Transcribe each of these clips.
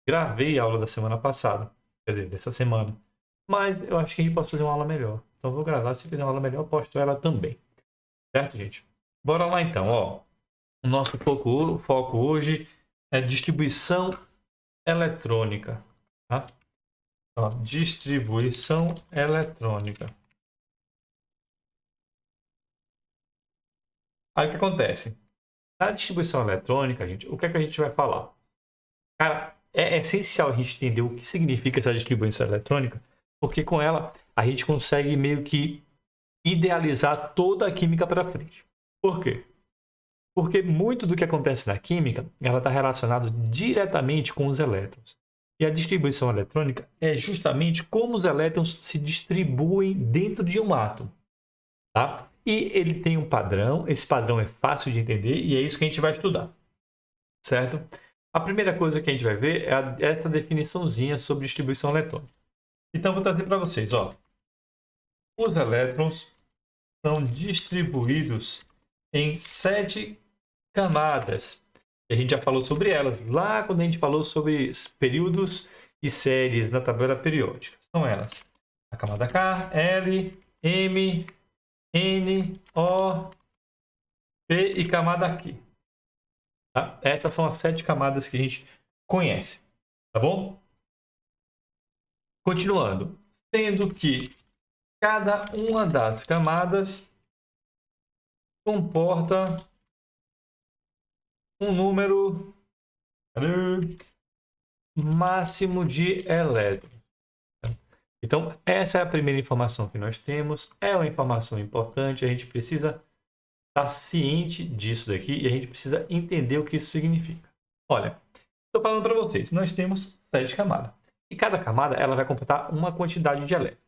gravei a aula da semana passada, quer dizer, dessa semana. Mas eu acho que a gente pode fazer uma aula melhor. Então eu vou gravar, se fizer uma aula melhor, eu posto ela também. Certo, gente? Bora lá então, ó. O nosso foco hoje é distribuição eletrônica. Tá? Ó, distribuição eletrônica. Aí o que acontece? Na distribuição eletrônica, gente, o que é que a gente vai falar? Cara, é essencial a gente entender o que significa essa distribuição eletrônica, porque com ela a gente consegue meio que idealizar toda a química para frente. Por quê? Porque muito do que acontece na química, ela está relacionado diretamente com os elétrons. E a distribuição eletrônica é justamente como os elétrons se distribuem dentro de um átomo. Tá? E ele tem um padrão, esse padrão é fácil de entender e é isso que a gente vai estudar. Certo? A primeira coisa que a gente vai ver é essa definiçãozinha sobre distribuição eletrônica. Então, vou trazer para vocês. Ó. Os elétrons são distribuídos em 7 camadas. A gente já falou sobre elas lá quando a gente falou sobre períodos e séries na tabela periódica. São elas: a camada K, L, M, N, O, P e camada Q. Tá? Essas são as 7 camadas que a gente conhece. Tá bom? Continuando. Sendo que cada uma das camadas comporta um número máximo de elétrons. Então, essa é a primeira informação que nós temos. É uma informação importante. A gente precisa estar ciente disso daqui e a gente precisa entender o que isso significa. Olha, estou falando para vocês. Nós temos 7 camadas. E cada camada ela vai comportar uma quantidade de elétrons.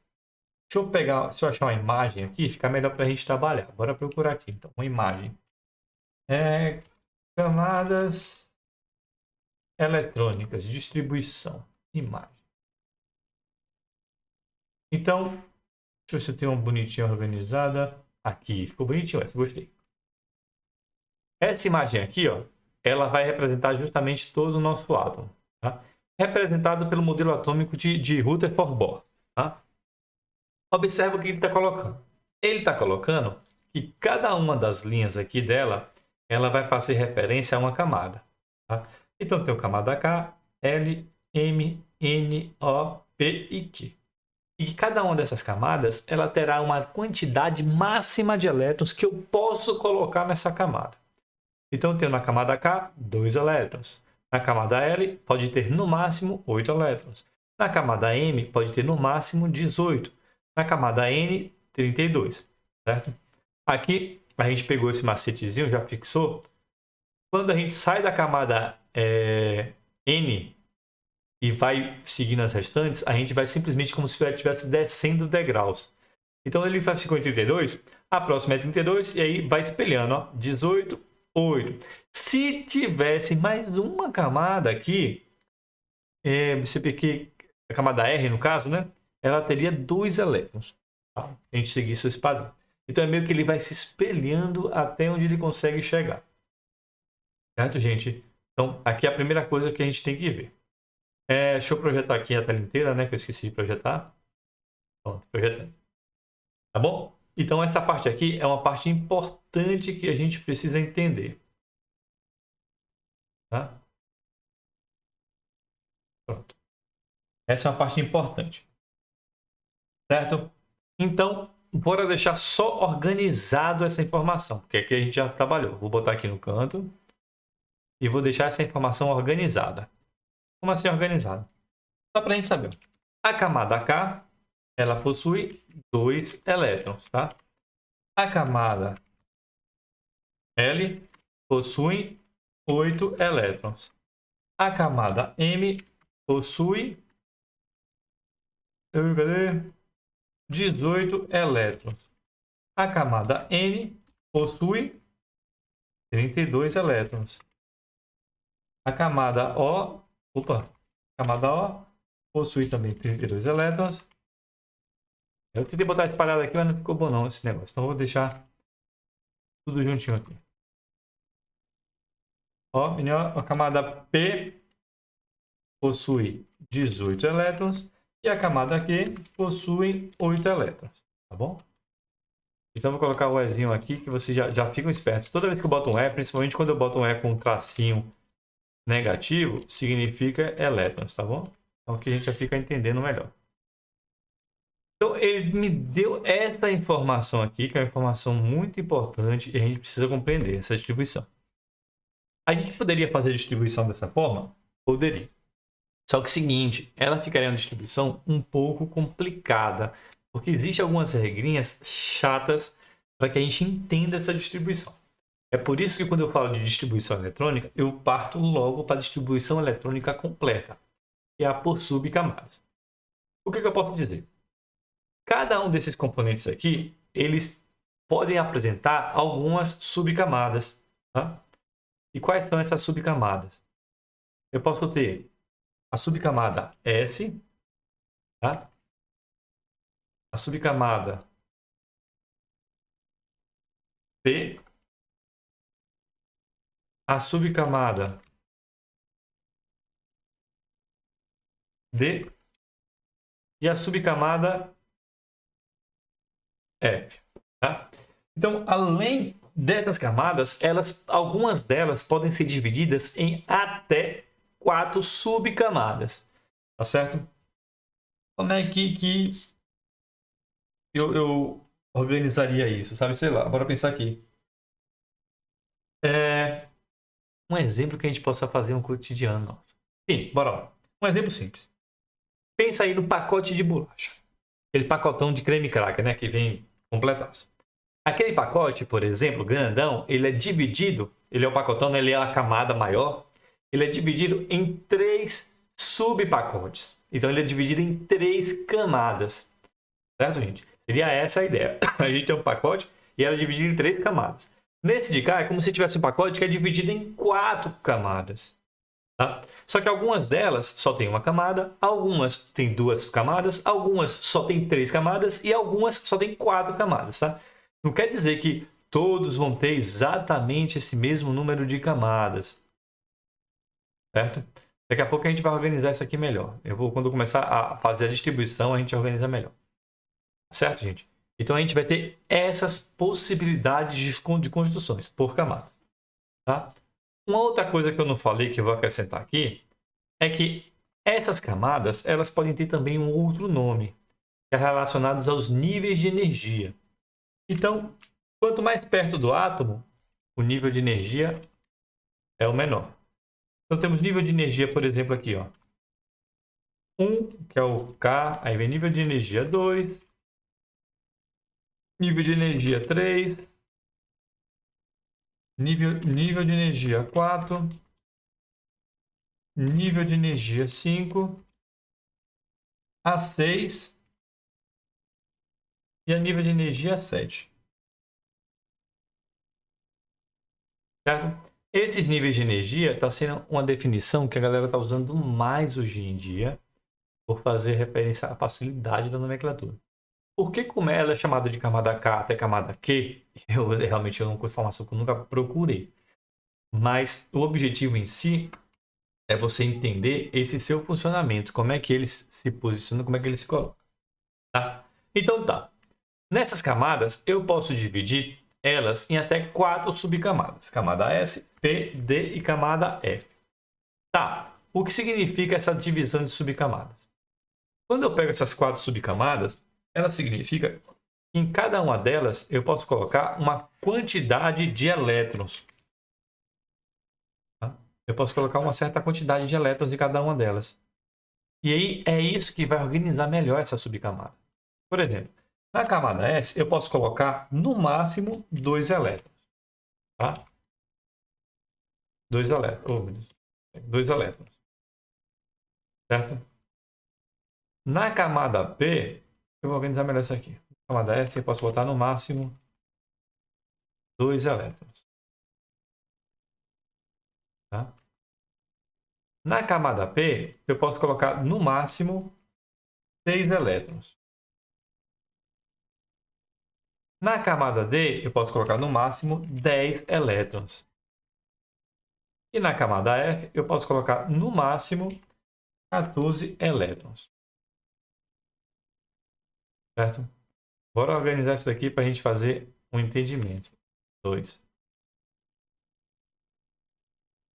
Deixa eu achar uma imagem aqui, fica melhor para a gente trabalhar. Bora procurar aqui, então, uma imagem. Camadas eletrônicas, distribuição, imagem. Então, deixa eu ver se tem uma bonitinha organizada. Aqui, ficou bonitinho essa, gostei. Essa imagem aqui, ó, ela vai representar justamente todo o nosso átomo. Tá? Representado pelo modelo atômico de Rutherford Bohr. Tá? Observa o que ele está colocando. Ele está colocando que cada uma das linhas aqui dela, ela vai fazer referência a uma camada. Tá? Então, tem o camada K, L, M, N, O, P e Q. E cada uma dessas camadas, ela terá uma quantidade máxima de elétrons que eu posso colocar nessa camada. Então, eu tenho na camada K, 2 elétrons. Na camada L, pode ter no máximo 8 elétrons. Na camada M, pode ter no máximo 18. Na camada N, 32. Certo? Aqui, a gente pegou esse macetezinho, já fixou. Quando a gente sai da camada N e vai seguindo as restantes, a gente vai simplesmente como se estivesse descendo degraus. Então, ele ficou em 32, a próxima é 32, e aí vai espelhando, ó, 18, 8. Se tivesse mais uma camada aqui, a camada R, no caso, né? Ela teria 2 elétrons. Tá? A gente seguir esse padrão. Então, é meio que ele vai se espelhando até onde ele consegue chegar. Certo, gente? Então, aqui é a primeira coisa que a gente tem que ver. Deixa eu projetar aqui a tela inteira, né? Que eu esqueci de projetar. Pronto, projetando. Tá bom? Então, essa parte aqui é uma parte importante que a gente precisa entender. Tá? Pronto. Essa é uma parte importante. Certo? Então, bora deixar só organizado essa informação, porque aqui a gente já trabalhou. Vou botar aqui no canto e vou deixar essa informação organizada. Como assim organizada? Só para a gente saber. A camada K, ela possui 2 elétrons, tá? A camada L possui 8 elétrons. A camada M possui 18 elétrons. A camada N possui 32 elétrons. A camada O possui também 32 elétrons. Eu tentei botar espalhado aqui, mas não ficou bom não esse negócio. Então eu vou deixar tudo juntinho aqui. Ó, a camada P possui 18 elétrons e a camada Q possui 8 elétrons, tá bom? Então, vou colocar o Ezinho aqui, que vocês já ficam espertos. Toda vez que eu boto um E, principalmente quando eu boto um E com um tracinho negativo, significa elétrons, tá bom? Então, aqui a gente já fica entendendo melhor. Então, ele me deu essa informação aqui, que é uma informação muito importante e a gente precisa compreender essa distribuição. A gente poderia fazer a distribuição dessa forma? Poderia. Só que o seguinte, ela ficaria uma distribuição um pouco complicada, porque existem algumas regrinhas chatas para que a gente entenda essa distribuição. É por isso que quando eu falo de distribuição eletrônica, eu parto logo para a distribuição eletrônica completa, que é a por subcamadas. O que eu posso dizer? Cada um desses componentes aqui, eles podem apresentar algumas subcamadas. Tá? E quais são essas subcamadas? Eu posso ter a subcamada S, tá? A subcamada P, a subcamada D e a subcamada F. Tá? Então, além dessas camadas, algumas delas podem ser divididas em até 4 subcamadas. Tá certo? Como é que eu organizaria isso? Sabe, sei lá, bora pensar aqui. Um exemplo que a gente possa fazer no cotidiano. Sim, bora lá. Um exemplo simples. Pensa aí no pacote de bolacha. Aquele pacotão de creme cracker, né? Que vem completaço. Aquele pacote, por exemplo, grandão, ele é dividido, ele é o pacotão, ele é a camada maior, ele é dividido em 3 subpacotes. Então, ele é dividido em 3 camadas. Certo, gente? Seria essa a ideia. A gente tem um pacote e ela é dividida em 3 camadas. Nesse de cá, é como se tivesse um pacote que é dividido em 4 camadas. Tá? Só que algumas delas só tem uma camada, algumas tem 2 camadas, algumas só tem 3 camadas e algumas só tem 4 camadas. Tá? Não quer dizer que todos vão ter exatamente esse mesmo número de camadas. Certo? Daqui a pouco a gente vai organizar isso aqui melhor. Quando eu começar a fazer a distribuição, a gente organiza melhor. Certo, gente? Então, a gente vai ter essas possibilidades de construções por camada. Tá? Uma outra coisa que eu não falei, que eu vou acrescentar aqui, é que essas camadas elas podem ter também um outro nome, que é relacionado aos níveis de energia. Então, quanto mais perto do átomo, o nível de energia é o menor. Então, temos nível de energia, por exemplo, aqui, ó. 1, que é o K, aí vem nível de energia 2, nível de energia 3, nível de energia 4, nível de energia 5, a 6 e a nível de energia 7. Certo? Esses níveis de energia está sendo uma definição que a galera está usando mais hoje em dia por fazer referência à facilidade da nomenclatura. Por que, como ela é chamada de camada K até camada Q, eu realmente não com informação que eu nunca procurei. Mas o objetivo em si é você entender esse seu funcionamento, como é que eles se posicionam, como é que eles se colocam. Tá? Então tá. Nessas camadas, eu posso dividir elas em até 4 subcamadas. Camada S, P, D e camada F. Tá. O que significa essa divisão de subcamadas? Quando eu pego essas 4 subcamadas, ela significa que em cada uma delas eu posso colocar uma quantidade de elétrons. Tá? Eu posso colocar uma certa quantidade de elétrons em cada uma delas. E aí é isso que vai organizar melhor essa subcamada. Por exemplo, na camada S eu posso colocar no máximo 2 elétrons. Tá? 2 elétrons. Oh, meu Deus. 2 elétrons. Certo? Na camada P, eu vou organizar melhor isso aqui. Na camada S eu posso botar no máximo 2 elétrons. Tá? Na camada P, eu posso colocar no máximo 6 elétrons. Na camada D, eu posso colocar no máximo 10 elétrons. E na camada F, eu posso colocar no máximo 14 elétrons. Certo? Bora organizar isso daqui para a gente fazer um entendimento. 2.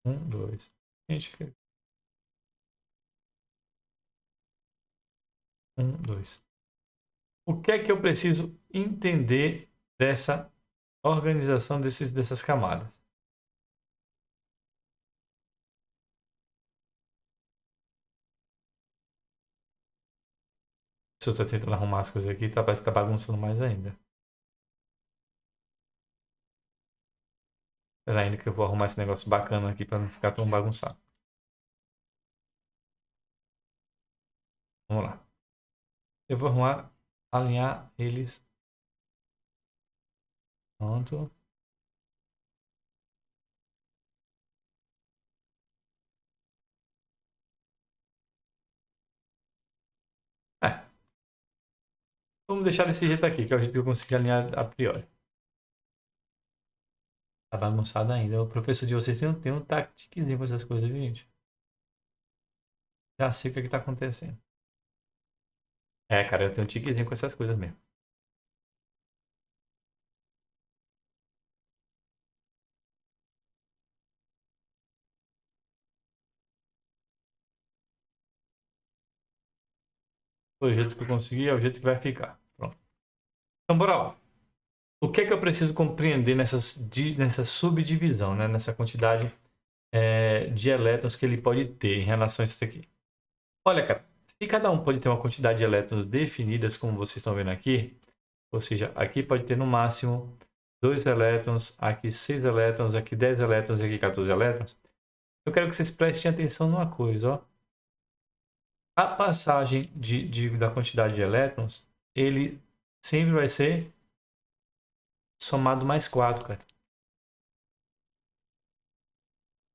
1, 2. Gente, 1, 2. O que é que eu preciso entender dessa organização dessas camadas? Se eu estou tentando arrumar as coisas aqui, parece que está bagunçando mais ainda. Espera ainda que eu vou arrumar esse negócio bacana aqui para não ficar tão bagunçado. Vamos lá. Eu vou arrumar, alinhar eles. Pronto. Vamos deixar desse jeito aqui, que é o jeito que eu consegui alinhar a priori. Tá bagunçado ainda. O professor de vocês tem um tactiquezinho com essas coisas, viu, gente? Já sei o que tá acontecendo. É, cara, eu tenho um tiquezinho com essas coisas mesmo. Foi o jeito que eu consegui, é o jeito que vai ficar. Pronto. Então, bora lá. O que é que eu preciso compreender nessa subdivisão, né? Nessa quantidade de elétrons que ele pode ter em relação a isso aqui? Olha, cara, se cada um pode ter uma quantidade de elétrons definidas, como vocês estão vendo aqui, ou seja, aqui pode ter no máximo 2 elétrons, aqui 6 elétrons, aqui 10 elétrons e aqui 14 elétrons, eu quero que vocês prestem atenção numa coisa, ó. A passagem da quantidade de elétrons, ele sempre vai ser somado mais 4, cara.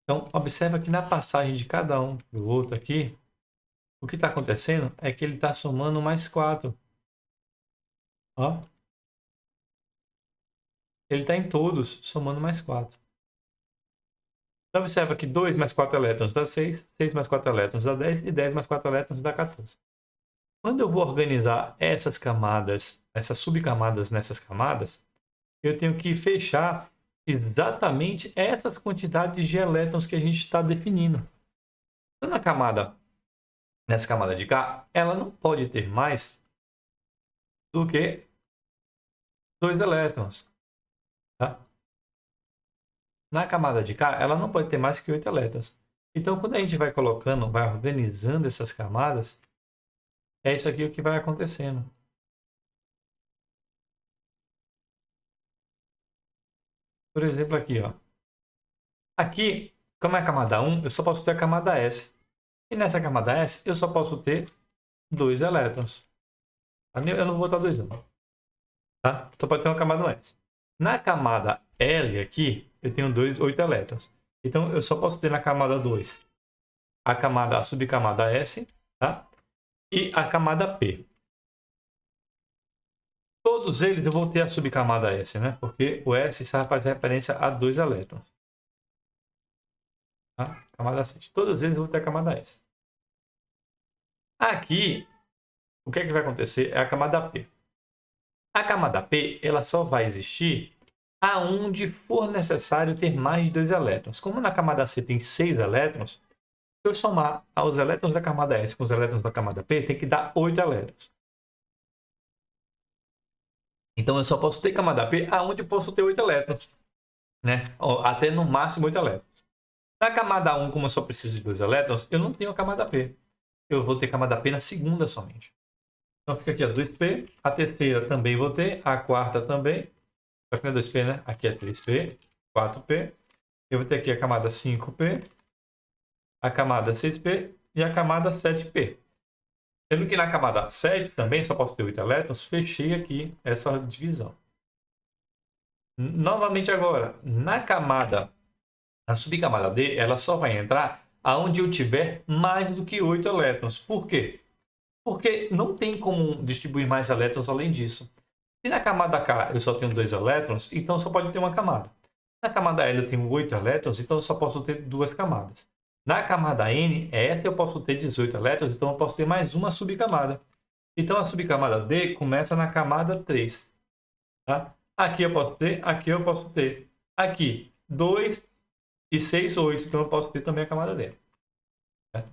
Então, observa que na passagem de cada um para o outro aqui, o que está acontecendo é que ele está somando mais 4. Ó. Ele está em todos somando mais 4. Então, observa que 2 mais 4 elétrons dá 6, 6 mais 4 elétrons dá 10 e 10 mais 4 elétrons dá 14. Quando eu vou organizar essas camadas, essas subcamadas nessas camadas, eu tenho que fechar exatamente essas quantidades de elétrons que a gente está definindo. Então, nessa camada de cá, ela não pode ter mais do que 2 elétrons. Tá? Na camada de cá, ela não pode ter mais que 8 elétrons. Então, quando a gente vai colocando, vai organizando essas camadas, é isso aqui o que vai acontecendo. Por exemplo, aqui, ó. Aqui, como é a camada 1, eu só posso ter a camada S. E nessa camada S, eu só posso ter 2 elétrons. Eu não vou botar 2 não. Tá? Só pode ter uma camada S. Na camada L aqui, eu tenho 8 elétrons. Então, eu só posso ter na camada 2 a subcamada S, tá? E a camada P. Todos eles eu vou ter a subcamada S, né? Porque o S faz referência a 2 elétrons. Tá? Camada 7. Todos eles vão ter a camada S. Aqui, o que é que vai acontecer? É a camada P. A camada P, ela só vai existir aonde for necessário ter mais de 2 elétrons. Como na camada C tem 6 elétrons, se eu somar os elétrons da camada S com os elétrons da camada P, tem que dar 8 elétrons. Então, eu só posso ter camada P aonde eu posso ter 8 elétrons. Né? Até no máximo 8 elétrons. Na camada 1, como eu só preciso de 2 elétrons, eu não tenho a camada P. Eu vou ter camada P na segunda somente. Então, fica aqui a 2P. A terceira também vou ter. A quarta também. Só que não é 2P, né? Aqui é 3P. 4P. Eu vou ter aqui a camada 5P. A camada 6P. E a camada 7P. Sendo que na camada 7 também só posso ter 8 elétrons. Fechei aqui essa divisão. Novamente agora, na subcamada D, ela só vai entrar aonde eu tiver mais do que 8 elétrons. Por quê? Porque não tem como distribuir mais elétrons além disso. Se na camada K eu só tenho 2 elétrons, então só pode ter uma camada. Na camada L eu tenho 8 elétrons, então eu só posso ter 2 camadas. Na camada N, essa eu posso ter 18 elétrons, então eu posso ter mais uma subcamada. Então a subcamada D começa na camada 3. Tá? Aqui eu posso ter, aqui eu posso ter. Aqui, 2 e 6, 8. Então eu posso ter também a camada D. Certo?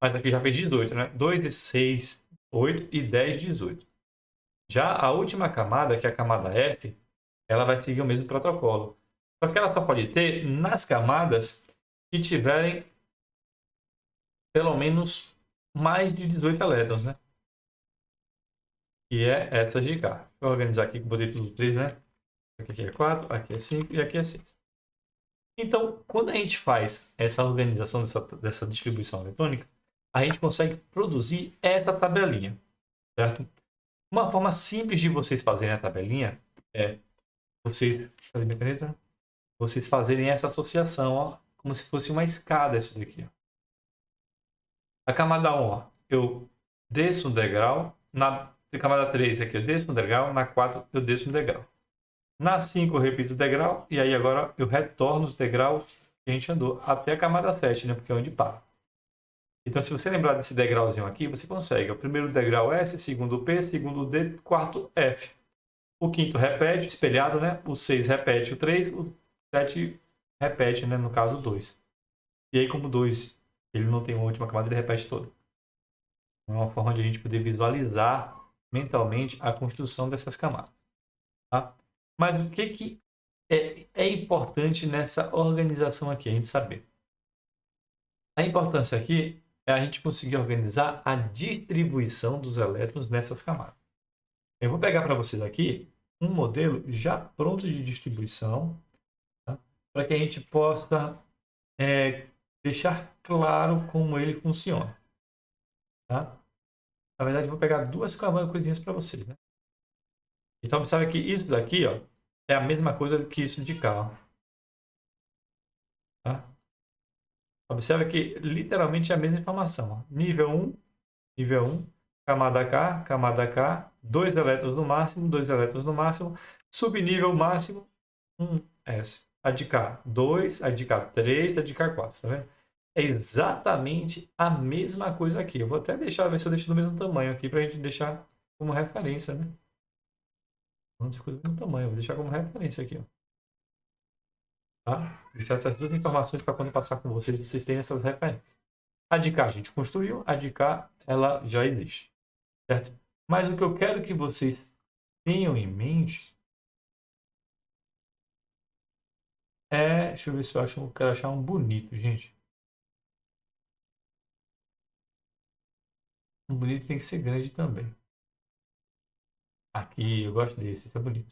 Mas aqui já fez 18, né? 2 e 6, 8 e 10, 18. Já a última camada, que é a camada F, ela vai seguir o mesmo protocolo. Só que ela só pode ter nas camadas que tiverem pelo menos mais de 18 elétrons, né? Que é essa de cá. Deixa eu organizar aqui com o botei tudo 3, né? Aqui é 4, aqui é 5 e aqui é 6. Então, quando a gente faz essa organização dessa distribuição eletrônica, a gente consegue produzir essa tabelinha, certo? Uma forma simples de vocês fazerem a tabelinha é vocês, cadê minha caneta? Vocês fazerem essa associação, ó, como se fosse uma escada isso daqui. Ó. A camada 1, ó, eu desço um degrau, na camada 3 aqui eu desço um degrau, na 4 eu desço um degrau. Na 5 eu repito o degrau, e aí agora eu retorno os degraus que a gente andou até a camada 7, né? Porque é onde para. Então, se você lembrar desse degrauzinho aqui, você consegue. O primeiro degrau S, segundo P, segundo D, quarto F. O quinto repete, espelhado, né? O 6 repete o 3, o 7 repete, né? No caso, o 2. E aí, como o 2 ele não tem uma última camada, ele repete todo. É uma forma de a gente poder visualizar mentalmente a construção dessas camadas. Tá? Mas o que é importante nessa organização aqui, a gente saber? A importância aqui é a gente conseguir organizar a distribuição dos elétrons nessas camadas. Eu vou pegar para vocês aqui um modelo já pronto de distribuição, tá? Para que a gente possa deixar claro como ele funciona. Tá? Na verdade, eu vou pegar duas coisinhas para vocês. Né? Então, observe que isso daqui ó, é a mesma coisa que isso de cá. Ó. Tá? Observe que literalmente é a mesma informação. Ó. Nível 1, camada K, 2 elétrons no máximo, 2 elétrons no máximo, subnível máximo, 1S. A de K, 2, a de K, 3, a de K, 4, tá vendo? É exatamente a mesma coisa aqui. Eu vou até deixar, ver se eu deixo do mesmo tamanho aqui, para a gente deixar como referência, né? Não ficou do mesmo tamanho, vou deixar como referência aqui, ó. Tá? Deixar essas duas informações para quando passar com vocês, vocês terem essas referências. A de cá a gente construiu, a de cá ela já existe. Certo? Mas o que eu quero que vocês tenham em mente é... Deixa eu ver se eu quero achar um bonito, gente. Um bonito tem que ser grande também. Aqui, eu gosto desse, esse é bonito.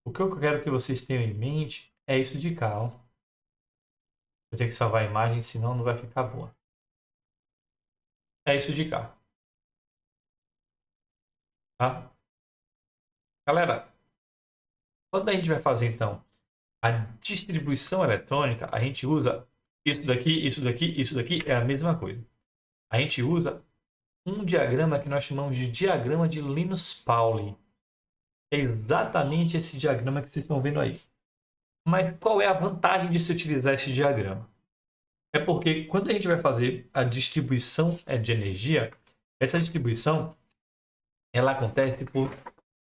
O que eu quero que vocês tenham em mente é isso de cá, ó. Eu tenho que salvar a imagem, senão não vai ficar boa. É isso de cá. Tá? Galera, quando a gente vai fazer, então, a distribuição eletrônica, a gente usa isso daqui, isso daqui, isso daqui, é a mesma coisa. A gente usa um diagrama que nós chamamos de diagrama de Linus-Pauling. É exatamente esse diagrama que vocês estão vendo aí. Mas qual é a vantagem de se utilizar esse diagrama? É porque quando a gente vai fazer a distribuição de energia, essa distribuição ela acontece por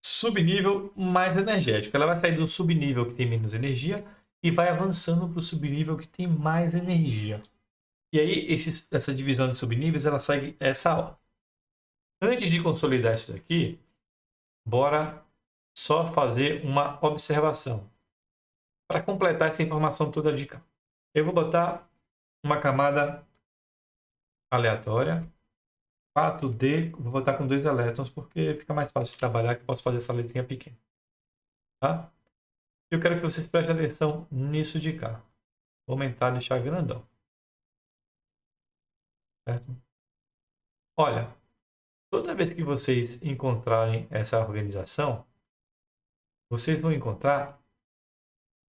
subnível mais energético. Ela vai sair do subnível que tem menos energia e vai avançando para o subnível que tem mais energia. E aí essa divisão de subníveis ela segue essa ordem. Antes de consolidar isso daqui, bora só fazer uma observação. Para completar essa informação toda de cá. Eu vou botar uma camada aleatória. 4D, vou botar com 2 elétrons, porque fica mais fácil de trabalhar, que eu posso fazer essa letrinha pequena. Tá? Eu quero que vocês prestem atenção nisso de cá. Vou aumentar e deixar grandão. Certo? Olha, toda vez que vocês encontrarem essa organização, vocês vão encontrar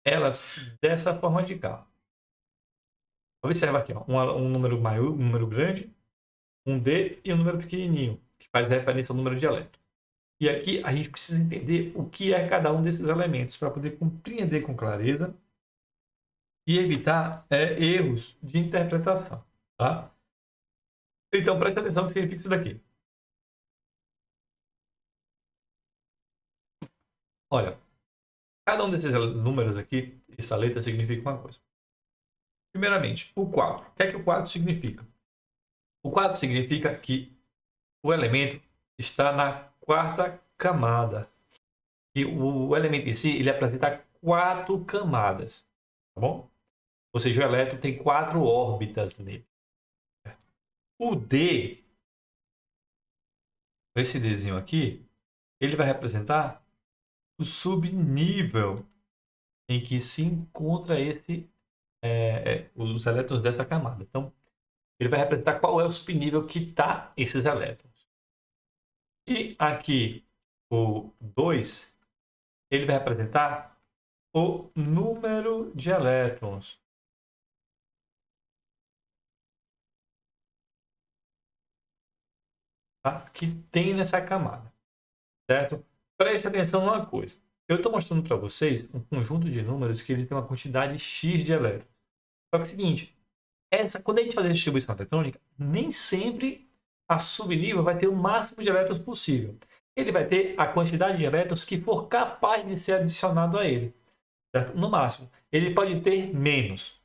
elas dessa forma de cá. Observa aqui, ó, um número maior, um número grande, um D e um número pequenininho, que faz referência ao número de elétrons. E aqui a gente precisa entender o que é cada um desses elementos para poder compreender com clareza e evitar erros de interpretação, tá? Então, preste atenção no que significa isso daqui. Olha, cada um desses números aqui, essa letra significa uma coisa. Primeiramente, o quadro. O que é que o quadro significa? O quadro significa que o elemento está na quarta camada. E o elemento em si, ele apresenta 4 camadas, tá bom? Ou seja, o elétron tem 4 órbitas nele. O D, esse Dzinho aqui, ele vai representar o subnível em que se encontra os elétrons dessa camada. Então, ele vai representar qual é o subnível que está esses elétrons. E aqui, o 2, ele vai representar o número de elétrons. Tá? Que tem nessa camada. Certo? Preste atenção numa coisa. Eu estou mostrando para vocês um conjunto de números que ele tem uma quantidade X de elétrons. Só que é o seguinte, quando a gente faz a distribuição eletrônica, nem sempre a subnível vai ter o máximo de elétrons possível. Ele vai ter a quantidade de elétrons que for capaz de ser adicionado a ele. Certo? No máximo. Ele pode ter menos.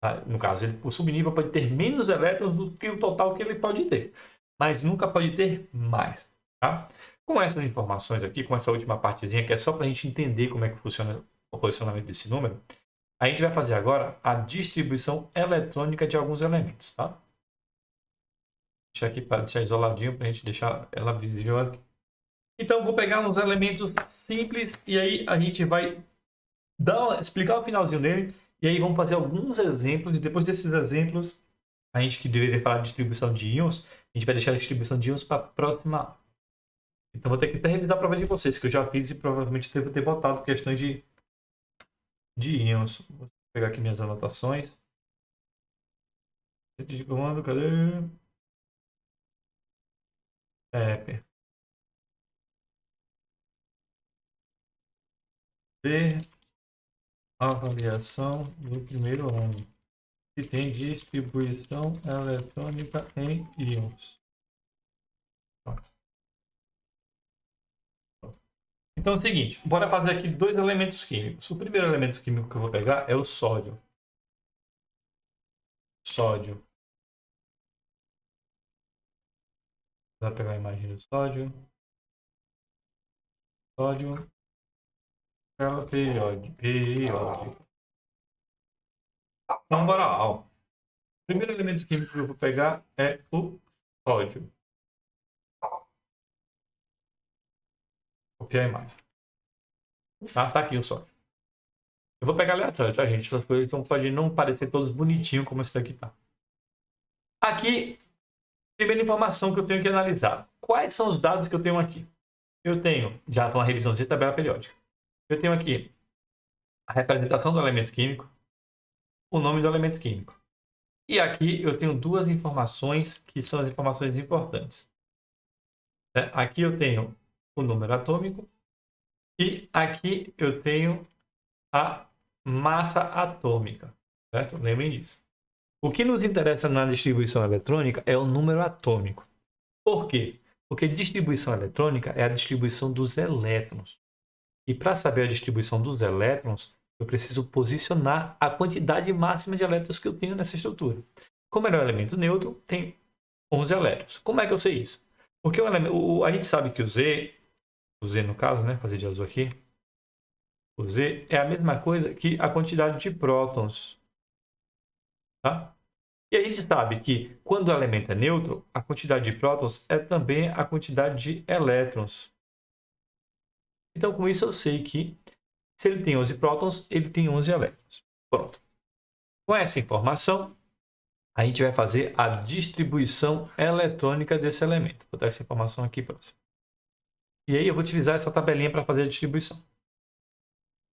Tá? No caso, o subnível pode ter menos elétrons do que o total que ele pode ter. Mas nunca pode ter mais. Tá? Com essas informações aqui, com essa última partezinha, que é só para a gente entender como é que funciona o posicionamento desse número, a gente vai fazer agora a distribuição eletrônica de alguns elementos, tá? Deixa aqui para deixar isoladinho, para a gente deixar ela visível aqui. Então, vou pegar uns elementos simples e aí a gente vai explicar o finalzinho dele e aí vamos fazer alguns exemplos e depois desses exemplos, a gente que deveria falar de distribuição de íons, a gente vai deixar a distribuição de íons para a próxima aula. Então, vou ter que até revisar a prova de vocês, que eu já fiz e provavelmente devo ter botado questões de íons. Vou pegar aqui minhas anotações. De comando, cadê? Ver avaliação do primeiro ano. Que tem distribuição eletrônica em íons. Então é o seguinte, bora fazer aqui 2 elementos químicos. O primeiro elemento químico que eu vou pegar é o sódio. Sódio. Vou pegar a imagem do sódio. Sódio. Escala periódica. Então bora lá. Ó. O primeiro elemento químico que eu vou pegar é o sódio. Copiar a imagem. Tá aqui o sódio. Eu vou pegar aleatório, tá, gente? Essas coisas então, podem não parecer todos bonitinhos como esse daqui tá. Aqui, primeira informação que eu tenho que analisar. Quais são os dados que eu tenho aqui? Eu tenho, já uma revisão de tabela periódica. Eu tenho aqui a representação do elemento químico, o nome do elemento químico. E aqui eu tenho 2 informações que são as informações importantes. Aqui eu tenho o número atômico e aqui eu tenho a massa atômica, certo? Lembrem disso. O que nos interessa na distribuição eletrônica é o número atômico. Por quê? Porque distribuição eletrônica é a distribuição dos elétrons. E para saber a distribuição dos elétrons, eu preciso posicionar a quantidade máxima de elétrons que eu tenho nessa estrutura. Como ele é um elemento neutro, tem 11 elétrons. Como é que eu sei isso? Porque a gente sabe que o Z no caso, né? Fazer de azul aqui. O Z é a mesma coisa que a quantidade de prótons. Tá? E a gente sabe que quando o elemento é neutro, a quantidade de prótons é também a quantidade de elétrons. Então, com isso, eu sei que se ele tem 11 prótons, ele tem 11 elétrons. Pronto. Com essa informação, a gente vai fazer a distribuição eletrônica desse elemento. Vou botar essa informação aqui para você. E aí eu vou utilizar essa tabelinha para fazer a distribuição.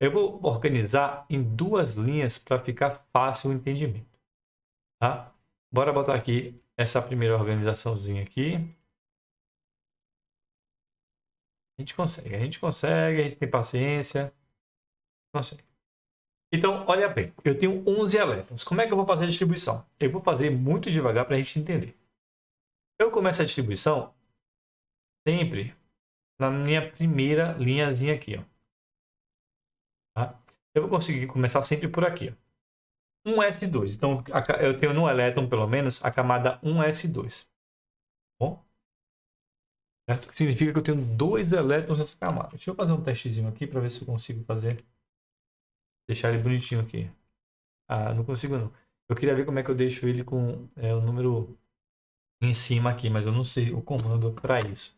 Eu vou organizar em 2 linhas para ficar fácil o entendimento. Tá? Bora botar aqui essa primeira organizaçãozinha aqui. A gente consegue, a gente tem paciência. Consegue. Então, olha bem, eu tenho 11 elétrons. Como é que eu vou fazer a distribuição? Eu vou fazer muito devagar para a gente entender. Eu começo a distribuição sempre na minha primeira linhazinha aqui, ó. Tá? Eu vou conseguir começar sempre por aqui, ó. 1s2. Então, eu tenho no elétron, pelo menos, a camada 1s2. Bom? Certo? Que significa que eu tenho 2 elétrons nessa camada. Deixa eu fazer um testezinho aqui para ver se eu consigo fazer. Deixar ele bonitinho aqui. Ah, não consigo não. Eu queria ver como é que eu deixo ele com o número em cima aqui, mas eu não sei o comando para isso.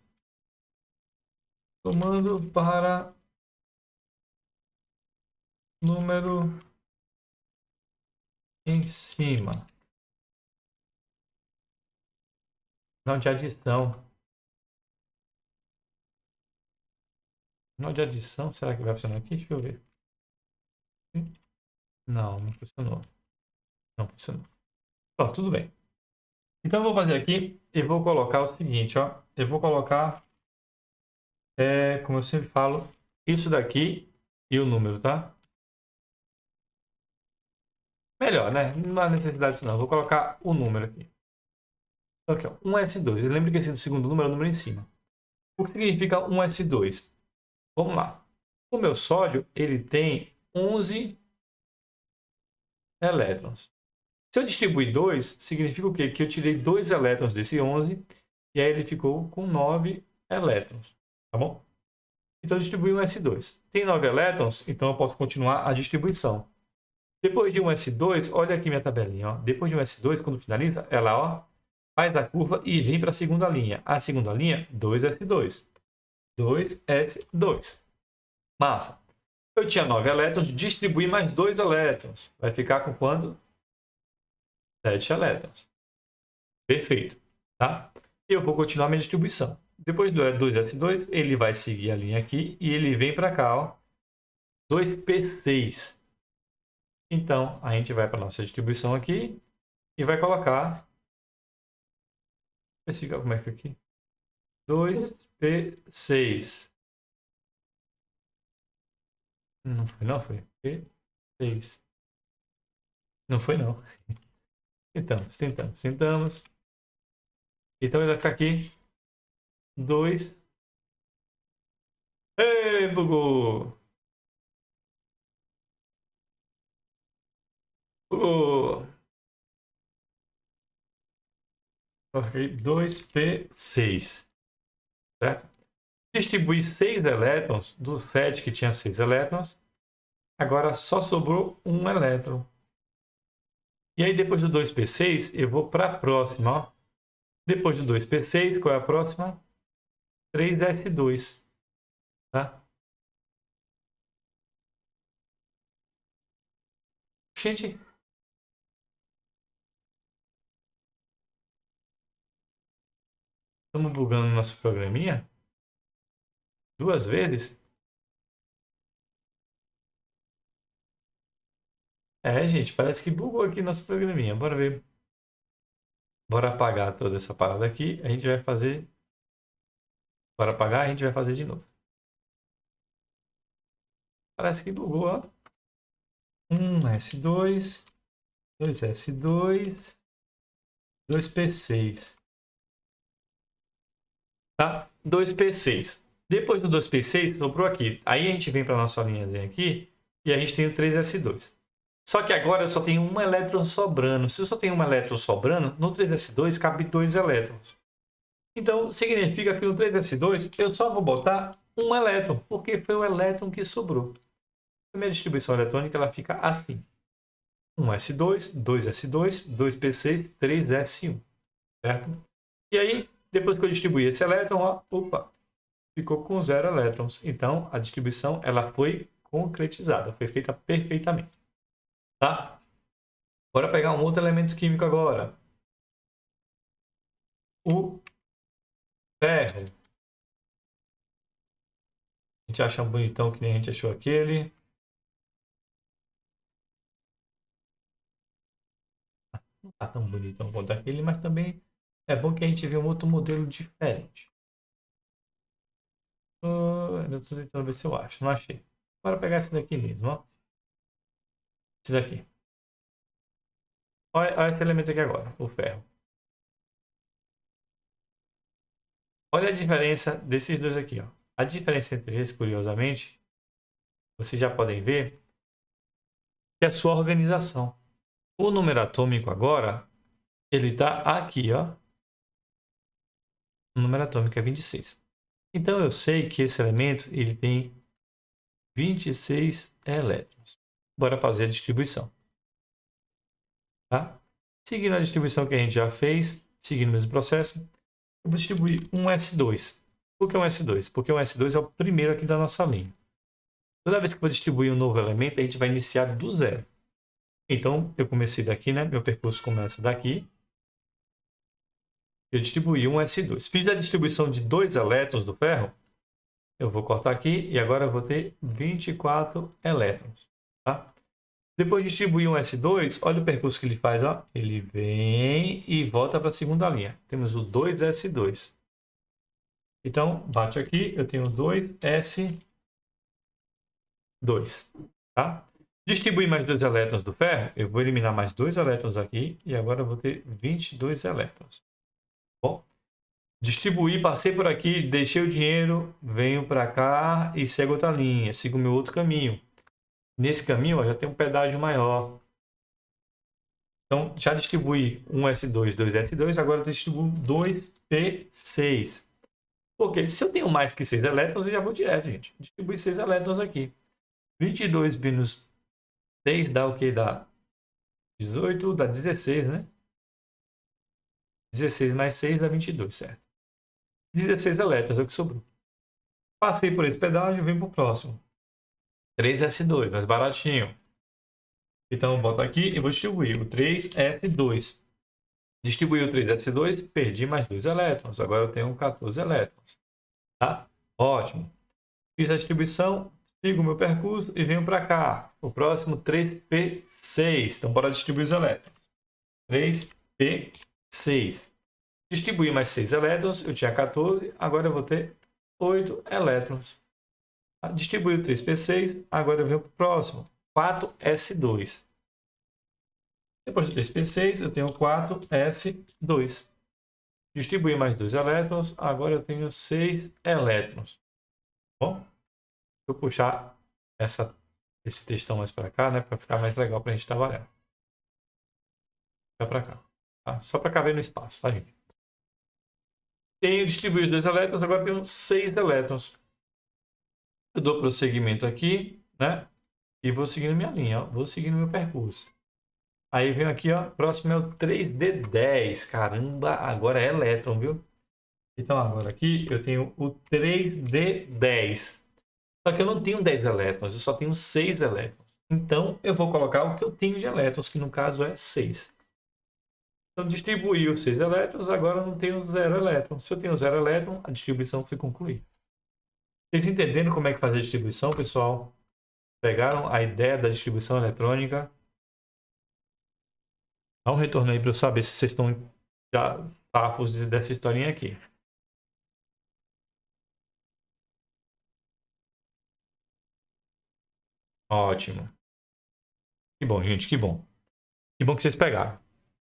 Comando para número em cima. Não, de adição. Não, de adição. Será que vai funcionar aqui? Deixa eu ver. Não, não funcionou. Não funcionou. Pronto, tudo bem. Então eu vou fazer aqui e vou colocar o seguinte, ó. Eu vou colocar, como eu sempre falo, isso daqui e o número, tá? Melhor, né? Não há necessidade disso não. Eu vou colocar o número aqui. Então, aqui, ó, 1s2. Lembre que esse segundo número é o número em cima. O que significa 1s2? Vamos lá. O meu sódio, ele tem 11 elétrons. Se eu distribuir 2, significa o quê? Que eu tirei 2 elétrons desse 11 e aí ele ficou com 9 elétrons. Tá bom? Então eu distribuí um S2. Tem 9 elétrons, então eu posso continuar a distribuição. Depois de um S2, olha aqui minha tabelinha. Ó. Depois de um S2, quando finaliza, ela ó, faz a curva e vem para a segunda linha. A segunda linha, 2S2. 2S2. Massa. Eu tinha 9 elétrons, distribuí mais 2 elétrons. Vai ficar com quanto? 7 elétrons. Perfeito. Tá? Eu vou continuar minha distribuição. Depois do 2S2, ele vai seguir a linha aqui e ele vem para cá, ó, 2P6. Então, a gente vai para a nossa distribuição aqui e vai colocar... Como é que fica aqui? 2P6. Não foi, não foi. P6. Não foi, não. Tentamos. Então, ele vai ficar aqui. 2. Ei, bugou! Bugou! 2P6. Certo? Distribuí 6 elétrons do 7 que tinha 6 elétrons. Agora só sobrou um elétron. E aí depois do 2P6 eu vou para a próxima. Ó. Depois do 2P6, qual é a próxima? 3S2. Tá? Gente, estamos bugando nosso programinha? 2 vezes? Gente, parece que bugou aqui nosso programinha. Bora ver. Bora apagar toda essa parada aqui. A gente vai fazer... Bora apagar, a gente vai fazer de novo. Parece que bugou, ó. 1S2, 2S2, 2P6. Tá? 2P6. Depois do 2P6, sobrou aqui. Aí a gente vem para a nossa linhazinha aqui e a gente tem o 3S2. Só que agora eu só tenho um elétron sobrando. Se eu só tenho um elétron sobrando, no 3S2 cabe 2 elétrons. Então, significa que no 3S2 eu só vou botar um elétron, porque foi o elétron que sobrou. A minha distribuição eletrônica ela fica assim. 1S2, 2S2, 2P6, 3S1. Certo? E aí, depois que eu distribuí esse elétron, ó, opa, ficou com 0 elétrons. Então, a distribuição ela foi concretizada, foi feita perfeitamente. Tá? Bora pegar um outro elemento químico agora. O ferro. A gente acha um bonitão que nem a gente achou aquele. Não tá tão bonitão quanto aquele, mas também é bom que a gente vê um outro modelo diferente. Eu estou tentando ver se eu acho. Não achei. Bora pegar esse daqui mesmo, ó. Esse daqui. Olha esse elemento aqui agora, o ferro. Olha a diferença desses dois aqui, ó. A diferença entre eles, curiosamente, vocês já podem ver, que é a sua organização. O número atômico agora, ele está aqui, ó. O número atômico é 26. Então, eu sei que esse elemento ele tem 26 elétrons. Bora fazer a distribuição. Tá? Seguindo a distribuição que a gente já fez, seguindo o mesmo processo, eu vou distribuir um S2. Por que um S2? Porque um S2 é o primeiro aqui da nossa linha. Toda vez que eu vou distribuir um novo elemento, a gente vai iniciar do zero. Então, eu comecei daqui, né? Meu percurso começa daqui. Eu distribuí um S2. Fiz a distribuição de 2 elétrons do ferro. Eu vou cortar aqui e agora eu vou ter 24 elétrons. Tá? Depois de distribuir um S2, olha o percurso que ele faz. Ó. Ele vem e volta para a segunda linha. Temos o 2S2. Então, bate aqui, eu tenho 2S2. Tá? Distribuir mais 2 elétrons do ferro, eu vou eliminar mais 2 elétrons aqui e agora eu vou ter 22 elétrons. Bom, distribuir, passei por aqui, deixei o dinheiro, venho para cá e sigo outra linha, sigo o meu outro caminho. Nesse caminho ó, já tem um pedágio maior. Então, já distribuí um S2, 2S2, agora eu distribuo 2P6. Porque se eu tenho mais que 6 elétrons, eu já vou direto, gente. Distribuir 6 elétrons aqui. 22 menos 6 dá o que? Dá 18, dá 16, né? 16 mais 6 dá 22, certo? 16 elétrons é o que sobrou. Passei por esse pedágio, vim para o próximo. 3S2, mais baratinho. Então, eu boto aqui e vou distribuir o 3S2. Distribuí o 3S2, perdi mais 2 elétrons. Agora eu tenho 14 elétrons. Tá? Ótimo. Fiz a distribuição, sigo o meu percurso e venho para cá. O próximo 3P6. Então, bora distribuir os elétrons. 3P6. Distribuí mais 6 elétrons, eu tinha 14, agora eu vou ter 8 elétrons. Distribuí o 3P6, agora eu venho para o próximo, 4S2. Depois do 3P6, eu tenho 4S2. Distribuí mais 2 elétrons, agora eu tenho 6 elétrons. Bom, vou puxar esse textão mais para cá, né, para ficar mais legal para a gente trabalhar. Fica para cá. Tá? Só para caber no espaço, tá, gente? Tenho distribuído 2 elétrons, agora tenho 6 elétrons. Eu dou prosseguimento aqui, né? E vou seguindo minha linha, ó. Vou seguindo meu percurso. Aí venho aqui, ó. Próximo é o 3D10. Caramba, agora é elétron, viu? Então agora aqui eu tenho o 3D10. Só que eu não tenho 10 elétrons, eu só tenho 6 elétrons. Então eu vou colocar o que eu tenho de elétrons, que no caso é 6. Então, distribuí os 6 elétrons, agora eu não tenho 0 elétrons. Se eu tenho 0 elétron, a distribuição foi concluída. Vocês entenderam como é que faz a distribuição, pessoal? Pegaram a ideia da distribuição eletrônica? Dá um retorno aí para eu saber se vocês estão já safos dessa historinha aqui. Ótimo. Que bom, gente, que bom. Que bom que vocês pegaram.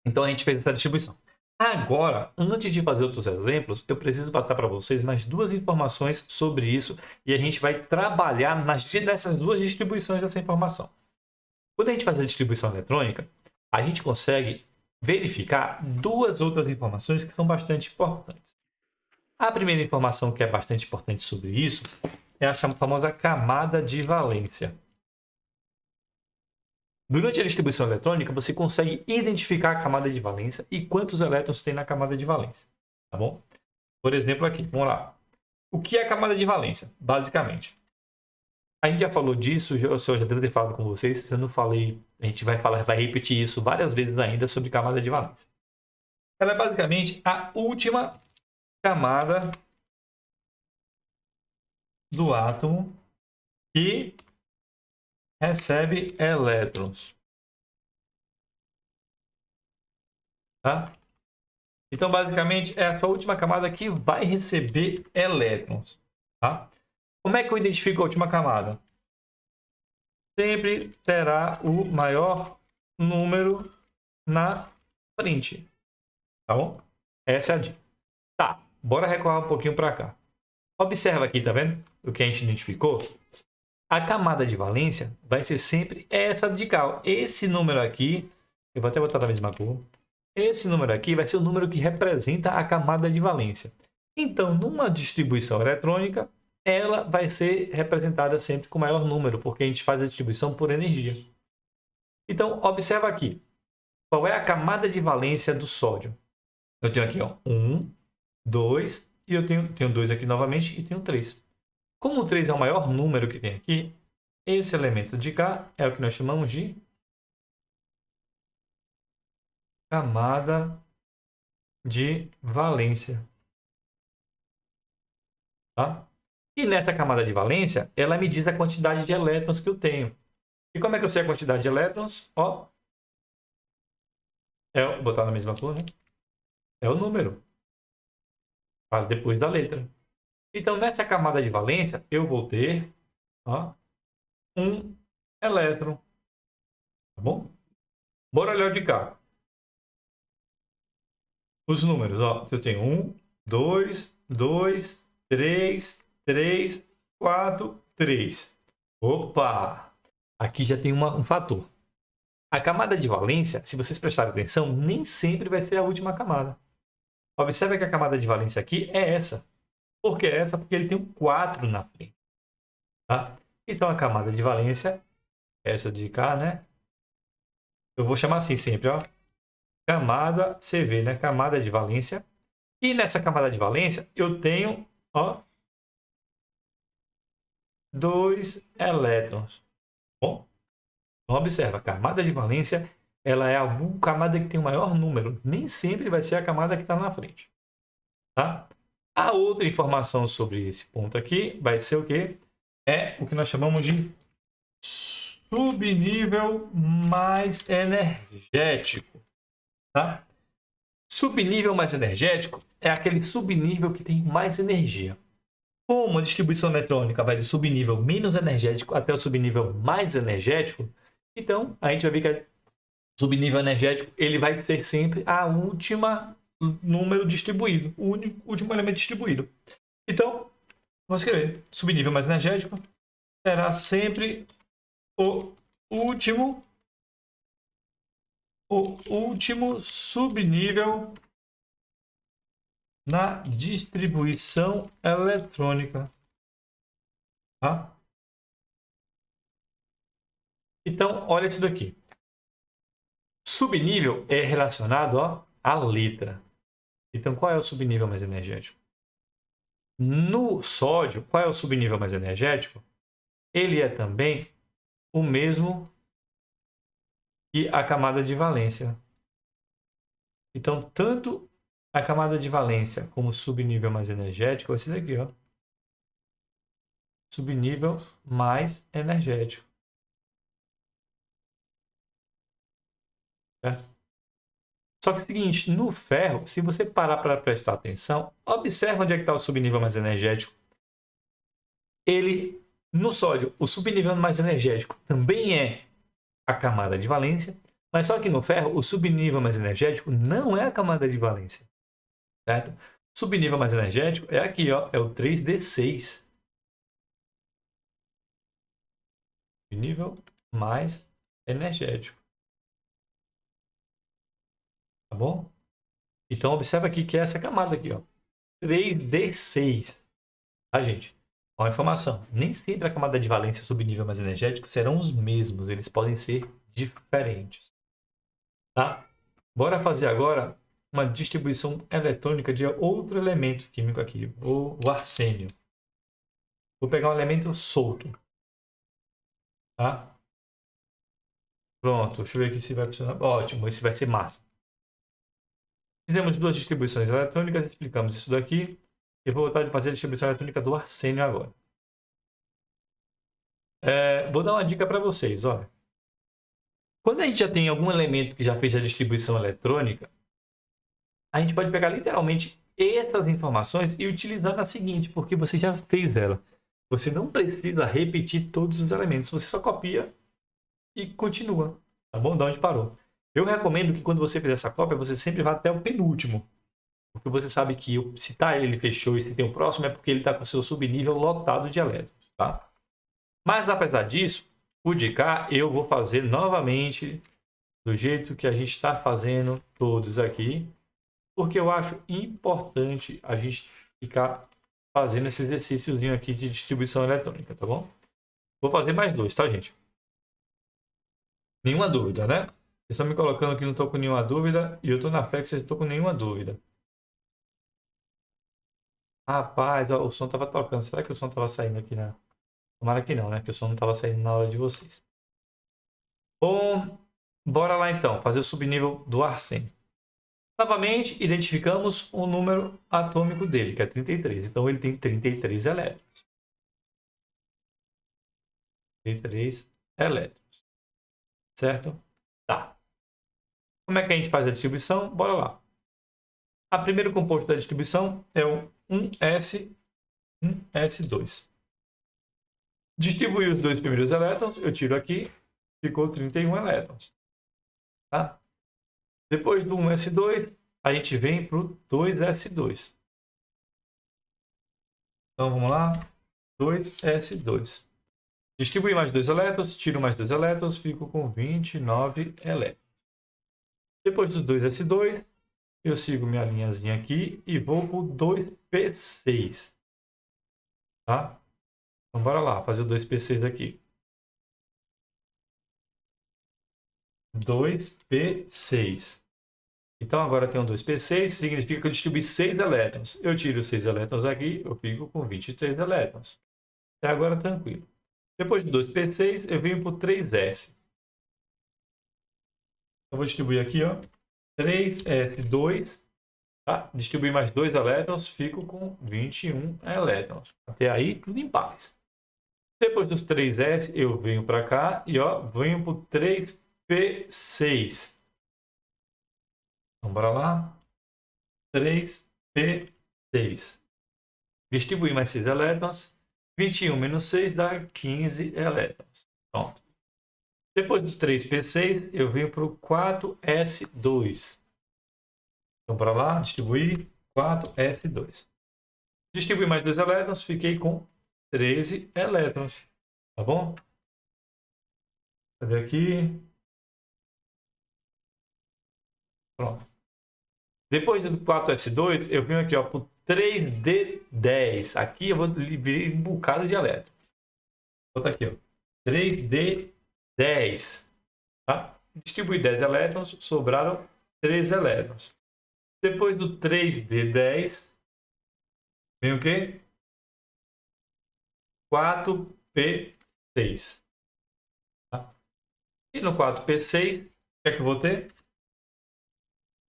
Então, a gente fez essa distribuição. Agora, antes de fazer outros exemplos, eu preciso passar para vocês mais 2 informações sobre isso e a gente vai trabalhar nessas 2 distribuições dessa informação. Quando a gente faz a distribuição eletrônica, a gente consegue verificar 2 outras informações que são bastante importantes. A primeira informação que é bastante importante sobre isso é a famosa camada de valência. Durante a distribuição eletrônica, você consegue identificar a camada de valência e quantos elétrons tem na camada de valência. Tá bom? Por exemplo, aqui, vamos lá. O que é a camada de valência? Basicamente, a gente já falou disso, eu já devo ter falado com vocês. Se eu não falei, a gente vai repetir isso várias vezes ainda sobre camada de valência. Ela é basicamente a última camada do átomo que recebe elétrons. Tá? Então, basicamente, é a sua última camada que vai receber elétrons. Tá? Como é que eu identifico a última camada? sempre terá o maior número na frente. Tá bom? Essa é a dica. Tá, bora recuar um pouquinho para cá. Observa aqui, tá vendo? O que a gente identificou. A camada de valência vai ser sempre essa de cá. Esse número aqui, eu vou até botar da mesma cor. Esse número aqui vai ser o número que representa a camada de valência. Então, numa distribuição eletrônica, ela vai ser representada sempre com o maior número, porque a gente faz a distribuição por energia. Então, observa aqui. Qual é a camada de valência do sódio? Eu tenho aqui, ó, 1, 2, e eu tenho 2 aqui novamente e tenho 3. Como o 3 é o maior número que tem aqui, esse elemento de cá é o que nós chamamos de camada de valência. Tá? E nessa camada de valência, ela me diz a quantidade de elétrons que eu tenho. E como é que eu sei a quantidade de elétrons? Ó, vou botar na mesma cor, né? É o número. Faz depois da letra. Então, nessa camada de valência, eu vou ter, ó, um elétron. Tá bom? Bora olhar de cá. Os números, ó. Eu tenho 1, 2, 2, 3, 3, 4, 3. Opa! Aqui já tem um fator. A camada de valência, se vocês prestarem atenção, nem sempre vai ser a última camada. Observe que a camada de valência aqui é essa. Por que essa? Porque ele tem um 4 na frente. Tá? Então, a camada de valência, essa de cá, né? Eu vou chamar assim sempre, ó. Camada CV, né? Camada de valência. E nessa camada de valência, eu tenho, ó, 2 elétrons. Bom, então observa, a camada de valência, ela é a camada que tem o maior número. Nem sempre vai ser a camada que está na frente. Tá? A outra informação sobre esse ponto aqui vai ser o quê? É o que nós chamamos de subnível mais energético. Tá? Subnível mais energético é aquele subnível que tem mais energia. Como a distribuição eletrônica vai do subnível menos energético até o subnível mais energético, então a gente vai ver que o subnível energético ele vai ser sempre a última número distribuído, o último elemento distribuído. Então, vamos escrever. Subnível mais energético será sempre o último subnível na distribuição eletrônica. Tá? Então, olha isso daqui. Subnível é relacionado, ó, à letra. Então, qual é o subnível mais energético? No sódio, qual é o subnível mais energético? Ele é também o mesmo que a camada de valência. Então, tanto a camada de valência como subnível mais energético é esse daqui, ó. Subnível mais energético. Certo? Só que é o seguinte, no ferro, se você parar para prestar atenção, observa onde é que está o subnível mais energético. Ele, no sódio, o subnível mais energético também é a camada de valência, mas só que no ferro, o subnível mais energético não é a camada de valência. Certo? Subnível mais energético é aqui, ó, é o 3D6. Subnível mais energético. Tá bom? Então, observa aqui que é essa camada aqui, ó. 3D6. Tá, gente? Uma informação. Nem sempre a camada de valência e o subnível mais energético serão os mesmos. Eles podem ser diferentes. Tá? Bora fazer agora uma distribuição eletrônica de outro elemento químico aqui. O arsênio. Vou pegar um elemento solto. Tá? Pronto. Deixa eu ver aqui se vai funcionar. Ótimo. Esse vai ser massa. Fizemos 2 distribuições eletrônicas, explicamos isso daqui. Eu vou voltar a fazer a distribuição eletrônica do arsênio agora. Vou dar uma dica para vocês. Olha. Quando a gente já tem algum elemento que já fez a distribuição eletrônica, a gente pode pegar literalmente essas informações e utilizar na seguinte, porque você já fez ela. Você não precisa repetir todos os elementos, você só copia e continua. Tá bom? Da onde parou. Eu recomendo que quando você fizer essa cópia, você sempre vá até o penúltimo. Porque você sabe que se tá ele fechou e se tem o próximo, é porque ele está com o seu subnível lotado de elétrons. Tá? Mas apesar disso, o de cá eu vou fazer novamente do jeito que a gente está fazendo todos aqui. Porque eu acho importante a gente ficar fazendo esse exercíciozinho aqui de distribuição eletrônica, tá bom? Vou fazer mais dois, tá, gente? Nenhuma dúvida, né? Vocês estão me colocando que não estou com nenhuma dúvida e eu estou na fé que vocês estão com nenhuma dúvida. Rapaz, ó, o som estava tocando. Será que o som estava saindo aqui, né? Tomara que não, né? Que o som não estava saindo na hora de vocês. Bom, bora lá então, fazer o subnível do arsênio. Novamente, identificamos o número atômico dele, que é 33. Então, ele tem 33 elétrons. 33 elétrons. Certo? Tá. Como é que a gente faz a distribuição? Bora lá. A primeiro composto da distribuição é o 1s2. Distribuí os dois primeiros elétrons, eu tiro aqui, ficou 31 elétrons. Tá? Depois do 1s2, a gente vem para o 2s2. Então vamos lá, 2s2. Distribuir mais 2 elétrons, tiro mais 2 elétrons, fico com 29 elétrons. Depois dos 2s2, eu sigo minha linhazinha aqui e vou para o 2p6. Tá? Então bora lá, fazer o 2p6 aqui. 2p6. Então agora tem um 2p6, significa que eu distribuí 6 elétrons. Eu tiro 6 elétrons aqui, eu fico com 23 elétrons. Até agora tranquilo. Depois do 2p6, eu venho para o 3s. Eu vou distribuir aqui, ó, 3s2. Tá? Distribuir mais 2 elétrons, fico com 21 elétrons. Até aí, tudo em paz. Depois dos 3s, eu venho para cá e ó, venho para o 3p6. Então, bora lá. 3p6. Distribuir mais 6 elétrons. 21 menos 6 dá 15 elétrons. Pronto. Depois dos 3p6, eu venho para o 4s2. Então, bora lá, distribuir 4s2. Distribuir mais 2 elétrons, fiquei com 13 elétrons. Tá bom? Cadê aqui? Pronto. Depois do 4s2, eu venho aqui para o 3d10. Aqui eu vou liberar um bocado de elétrons. Vou botar aqui, ó, 3d10. Tá? Distribuí 10 elétrons, sobraram 3 elétrons. Depois do 3d10, vem o quê? 4p6. Tá? E no 4p6, o que é que eu vou ter?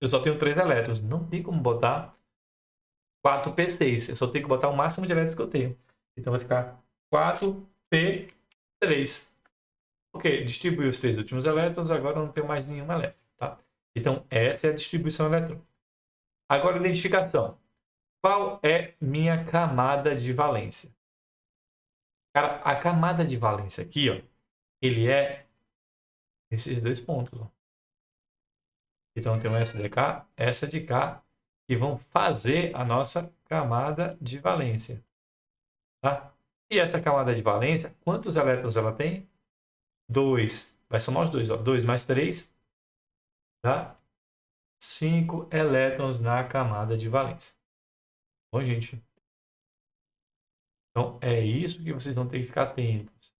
Eu só tenho 3 elétrons. Não tem como botar 4p6. Eu só tenho que botar o máximo de elétrons que eu tenho. Então vai ficar 4p3. Ok, distribuí os 3 últimos elétrons, agora eu não tenho mais nenhum elétron. Tá? Então essa é a distribuição eletrônica. Agora identificação. Qual é minha camada de valência? Cara, a camada de valência aqui, ó, ele é esses dois pontos. Ó. Então tem um essa de cá, essa de cá, que vão fazer a nossa camada de valência. Tá? E essa camada de valência, quantos elétrons ela tem? 2. Vai somar os dois. 2 mais 3 dá 5 elétrons na camada de valência. Bom, gente? Então, é isso que vocês vão ter que ficar atentos.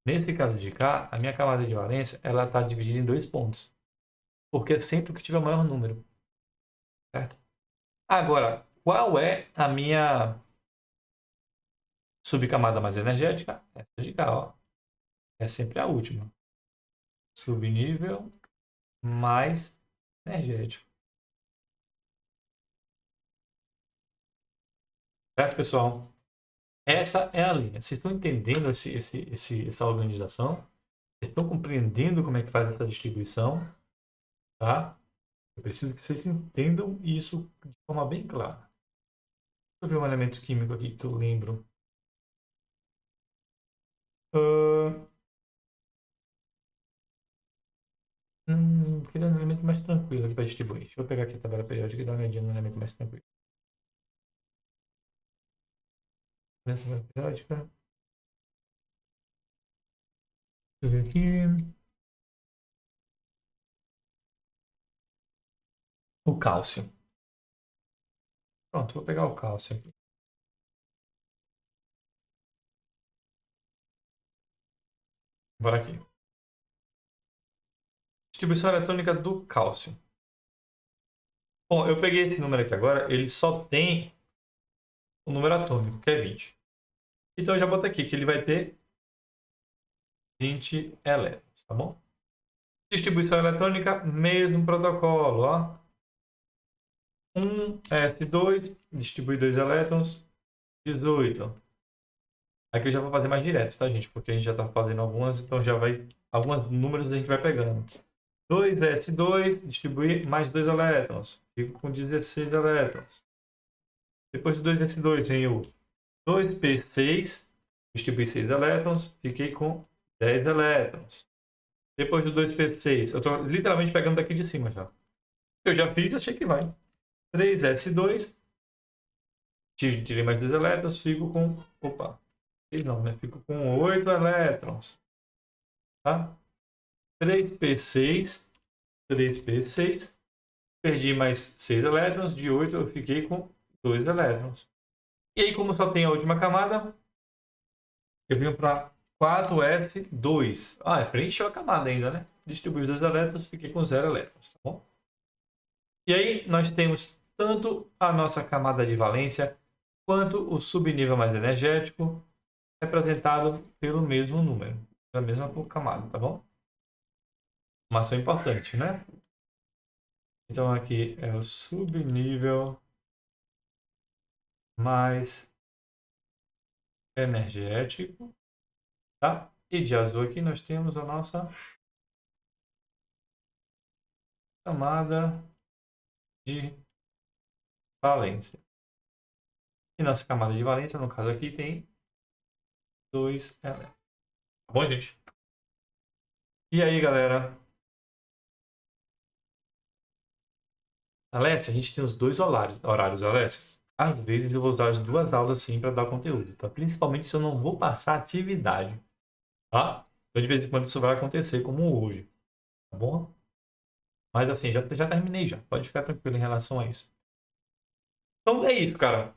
Nesse caso de cá, a minha camada de valência ela está dividida em 2 pontos. Porque é sempre o que tiver o maior número. Certo? Agora, qual é a minha subcamada mais energética? Essa de cá, ó. É sempre a última. Subnível mais energético. Certo, pessoal? Essa é a linha. Vocês estão entendendo essa organização? Vocês estão compreendendo como é que faz essa distribuição? Tá? Eu preciso que vocês entendam isso de forma bem clara. Deixa eu ver um elemento químico aqui que eu lembro. Queria um elemento mais tranquilo aqui para distribuir. Deixa eu pegar aqui a tabela periódica e dar uma olhadinha no elemento mais tranquilo. Tabela periódica. Deixa eu ver aqui. O cálcio. Pronto, vou pegar o cálcio aqui. Bora aqui. Distribuição eletrônica do cálcio. Bom, eu peguei esse número aqui agora, ele só tem o número atômico, que é 20. Então eu já boto aqui que ele vai ter 20 elétrons, tá bom? Distribuição eletrônica, mesmo protocolo, ó. 1s2, distribui 2 elétrons, 18. Aqui eu já vou fazer mais direto, tá, gente? Porque a gente já tá fazendo algumas, então já vai... Alguns números a gente vai pegando. 2s2, distribuir mais 2 elétrons. Fico com 16 elétrons. Depois de 2s2 vem o 2p6, distribuir 6 elétrons. Fiquei com 10 elétrons. Depois do 2p6, eu estou literalmente pegando daqui de cima já. Eu já fiz, achei que vai. 3s2, tirei mais 2 elétrons, fico com... Opa, não, né? Fico com 8 elétrons. Tá? 3p6, 3p6, perdi mais 6 elétrons, de 8 eu fiquei com 2 elétrons. E aí, como só tem a última camada, eu venho para 4s2. Preencheu a camada ainda, né? Distribuí os 2 elétrons, fiquei com 0 elétrons, tá bom? E aí, nós temos tanto a nossa camada de valência, quanto o subnível mais energético, representado pelo mesmo número, pela mesma camada, tá bom? Informação importante, né? Então aqui é o subnível mais energético, tá? E de azul aqui nós temos a nossa camada de valência. E nossa camada de valência, no caso aqui, tem 2 elétrons. Tá bom, gente? E aí, galera? Alessia, a gente tem os dois horários, Alessia. Às vezes eu vou usar as duas aulas sim para dar conteúdo, tá? Principalmente se eu não vou passar atividade, tá? Então, de vez em quando isso vai acontecer, como hoje, tá bom? Mas assim, já terminei já. Pode ficar tranquilo em relação a isso. Então é isso, cara.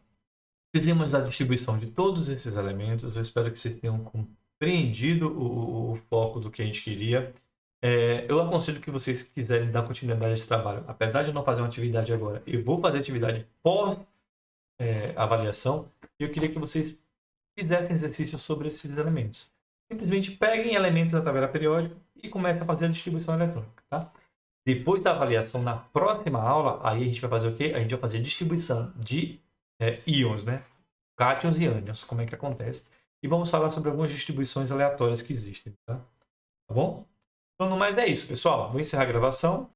Fizemos a distribuição de todos esses elementos. Eu espero que vocês tenham compreendido o foco do que a gente queria. Eu aconselho que vocês quiserem dar continuidade a esse trabalho. Apesar de eu não fazer uma atividade agora, eu vou fazer atividade pós avaliação. E eu queria que vocês fizessem exercícios sobre esses elementos. Simplesmente peguem elementos da tabela periódica e comecem a fazer a distribuição eletrônica, tá? Depois da avaliação, na próxima aula, aí a gente vai fazer o quê? A gente vai fazer distribuição de íons, né? Cátions e ânions, como é que acontece. E vamos falar sobre algumas distribuições aleatórias que existem, tá? Tá bom? Então, no mais é isso, pessoal. Vou encerrar a gravação.